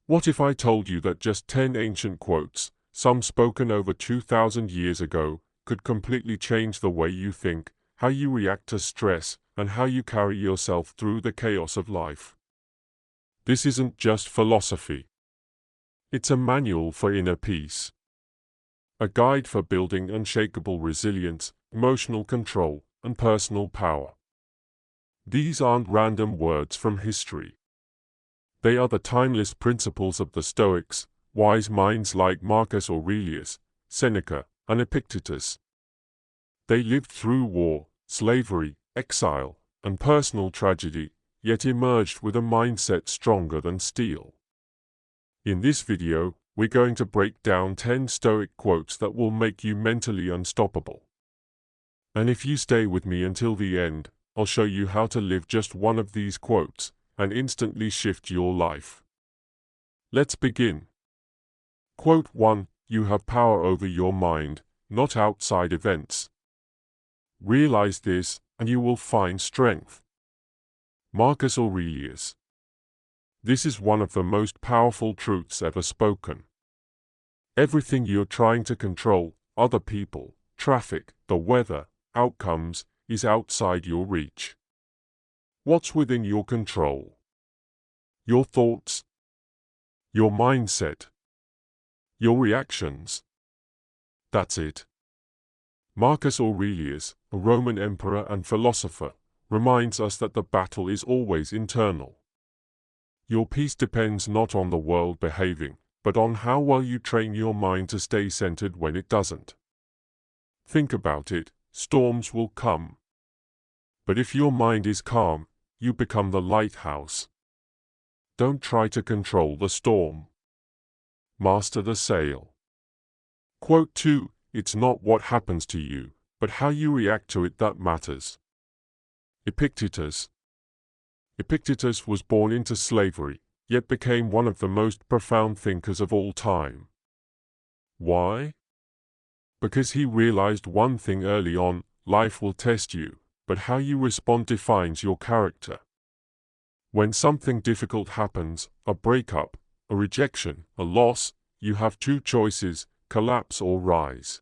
What if I told you that just 10 ancient quotes, some spoken over 2,000 years ago, could completely change the way you think, how you react to stress, and how you carry yourself through the chaos of life? This isn't just philosophy. It's a manual for inner peace. A guide for building unshakable resilience, emotional control, and personal power. These aren't random words from history. They are the timeless principles of the Stoics, wise minds like Marcus Aurelius, Seneca, and Epictetus. They lived through war, slavery, exile, and personal tragedy, yet emerged with a mindset stronger than steel. In this video, we're going to break down 10 Stoic quotes that will make you mentally unstoppable. And if you stay with me until the end, I'll show you how to live just one of these quotes and instantly shift your life. Let's begin. Quote 1. You have power over your mind, not outside events. Realize this, and you will find strength. Marcus Aurelius. This is one of the most powerful truths ever spoken. Everything you're trying to control, other people, traffic, the weather, outcomes, is outside your reach. What's within your control? Your thoughts, your mindset, your reactions. That's it. Marcus Aurelius, a Roman emperor and philosopher, reminds us that the battle is always internal. Your peace depends not on the world behaving, but on how well you train your mind to stay centered when it doesn't. Think about it, storms will come. But if your mind is calm, you become the lighthouse. Don't try to control the storm. Master the sail. Quote 2. It's not what happens to you, but how you react to it that matters. Epictetus. Epictetus was born into slavery, yet became one of the most profound thinkers of all time. Why? Because he realized one thing early on: life will test you, but how you respond defines your character. When something difficult happens, a breakup, a rejection, a loss, you have two choices: collapse or rise.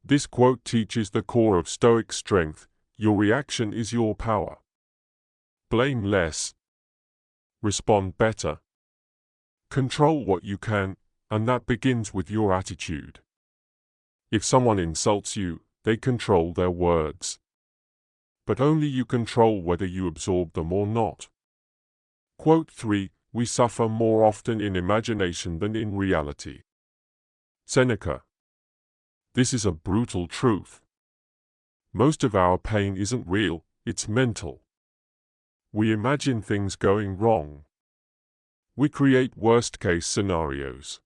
This quote teaches the core of Stoic strength: your reaction is your power. Blame less. Respond better. Control what you can, and that begins with your attitude. If someone insults you, they control their words. But only you control whether you absorb them or not. Quote 3. We suffer more often in imagination than in reality. Seneca. This is a brutal truth. Most of our pain isn't real, it's mental. We imagine things going wrong. We create worst-case scenarios.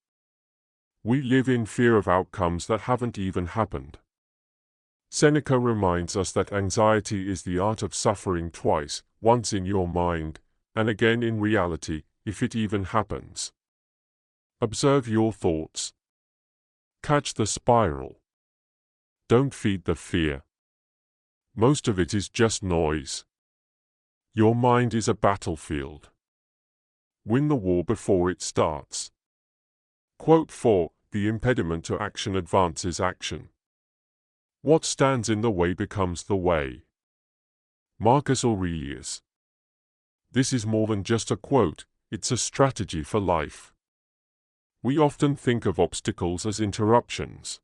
We live in fear of outcomes that haven't even happened. Seneca reminds us that anxiety is the art of suffering twice, once in your mind, and again in reality, if it even happens. Observe your thoughts. Catch the spiral. Don't feed the fear. Most of it is just noise. Your mind is a battlefield. Win the war before it starts. Quote 4. The impediment to action advances action. What stands in the way becomes the way. Marcus Aurelius. This is more than just a quote, it's a strategy for life. We often think of obstacles as interruptions.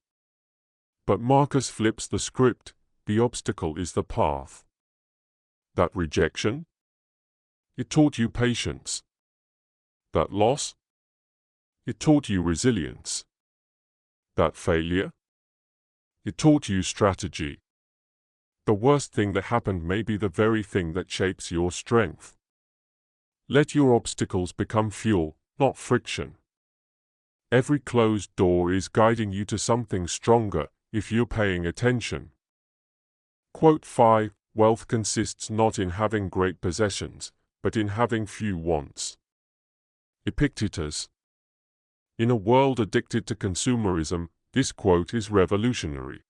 But Marcus flips the script: the obstacle is the path. That rejection? It taught you patience. That loss? It taught you resilience. That failure? It taught you strategy. The worst thing that happened may be the very thing that shapes your strength. Let your obstacles become fuel, not friction. Every closed door is guiding you to something stronger, if you're paying attention. Quote 5. Wealth consists not in having great possessions, but in having few wants. Epictetus. In a world addicted to consumerism, this quote is revolutionary.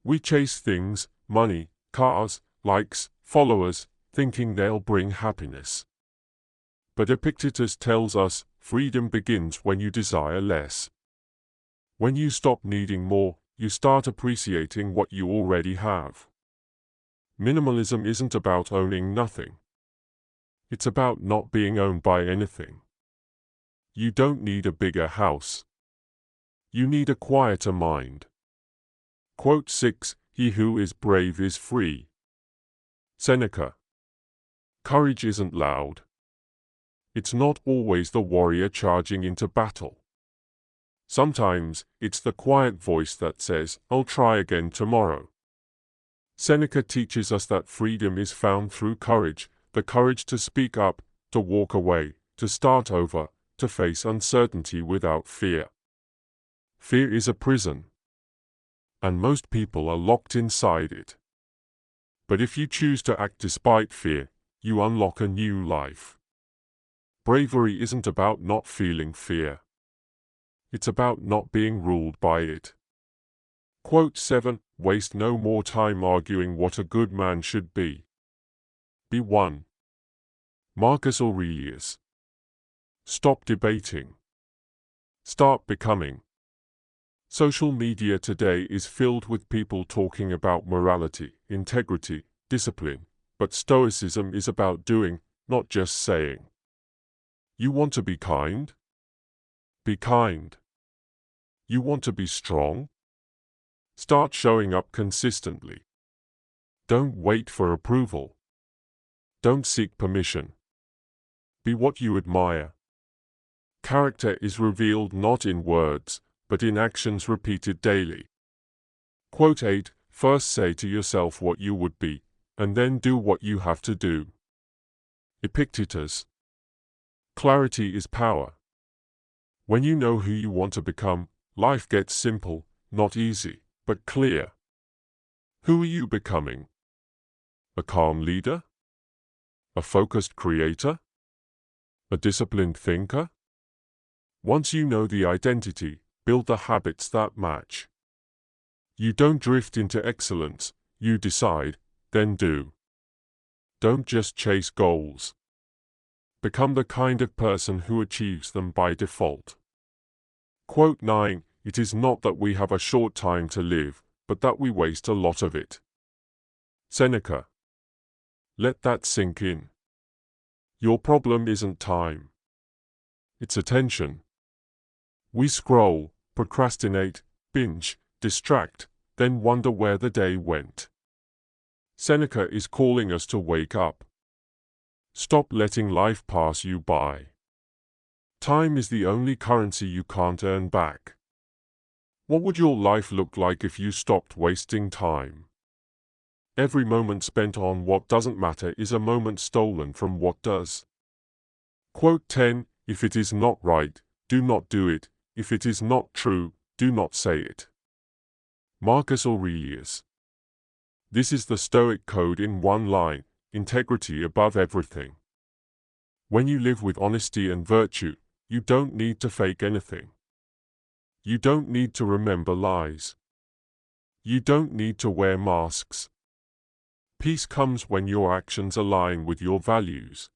We chase things, money, cars, likes, followers, thinking they'll bring happiness. But Epictetus tells us, freedom begins when you desire less. When you stop needing more, you start appreciating what you already have. Minimalism isn't about owning nothing. It's about not being owned by anything. You don't need a bigger house. You need a quieter mind. Quote 6. He who is brave is free. Seneca. Courage isn't loud. It's not always the warrior charging into battle. Sometimes, it's the quiet voice that says, "I'll try again tomorrow." Seneca teaches us that freedom is found through courage, the courage to speak up, to walk away, to start over, to face uncertainty without fear. Fear is a prison, and most people are locked inside it. But if you choose to act despite fear, you unlock a new life. Bravery isn't about not feeling fear. It's about not being ruled by it. Quote 7. Waste no more time arguing what a good man should be. Be one. Marcus Aurelius. Stop debating. Start becoming. Social media today is filled with people talking about morality, integrity, discipline, but Stoicism is about doing, not just saying. You want to be kind? Be kind. You want to be strong? Start showing up consistently. Don't wait for approval. Don't seek permission. Be what you admire. Character is revealed not in words, but in actions repeated daily. Quote 8. First say to yourself what you would be, and then do what you have to do. Epictetus. Clarity is power. When you know who you want to become, life gets simple, not easy, but clear. Who are you becoming? A calm leader? A focused creator? A disciplined thinker? Once you know the identity, build the habits that match. You don't drift into excellence, you decide, then do. Don't just chase goals. Become the kind of person who achieves them by default. Quote 9. It is not that we have a short time to live, but that we waste a lot of it. Seneca. Let that sink in. Your problem isn't time. It's attention. We scroll, procrastinate, binge, distract, then wonder where the day went. Seneca is calling us to wake up. Stop letting life pass you by. Time is the only currency you can't earn back. What would your life look like if you stopped wasting time? Every moment spent on what doesn't matter is a moment stolen from what does. Quote 10. If it is not right, do not do it. If it is not true, do not say it. Marcus Aurelius. This is the Stoic code in one line: integrity above everything. When you live with honesty and virtue, you don't need to fake anything. You don't need to remember lies. You don't need to wear masks. Peace comes when your actions align with your values.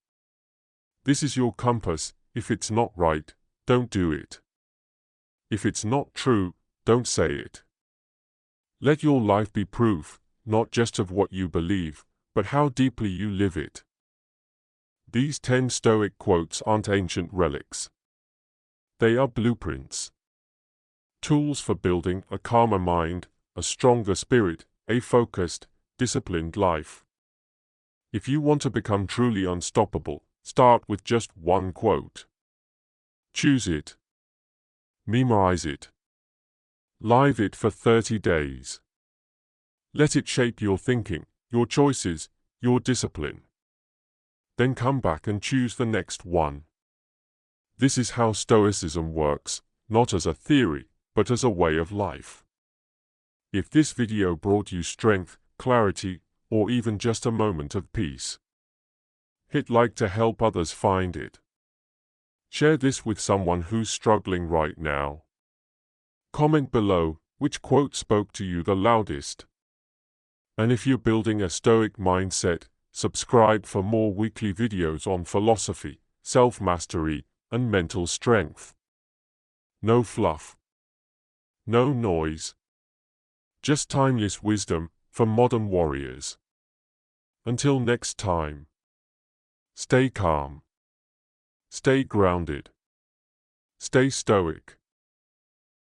This is your compass. If it's not right, don't do it. If it's not true, don't say it. Let your life be proof, not just of what you believe, but how deeply you live it. These 10 Stoic quotes aren't ancient relics. They are blueprints. Tools for building a calmer mind, a stronger spirit, a focused, disciplined life. If you want to become truly unstoppable, start with just one quote. Choose it. Memorize it. Live it for 30 days. Let it shape your thinking, your choices, your discipline. Then come back and choose the next one. This is how Stoicism works, not as a theory, but as a way of life. If this video brought you strength, clarity, or even just a moment of peace, hit like to help others find it. Share this with someone who's struggling right now. Comment below, which quote spoke to you the loudest? And if you're building a Stoic mindset, subscribe for more weekly videos on philosophy, self-mastery, and mental strength. No fluff. No noise. Just timeless wisdom for modern warriors. Until next time. Stay calm. Stay grounded. Stay stoic.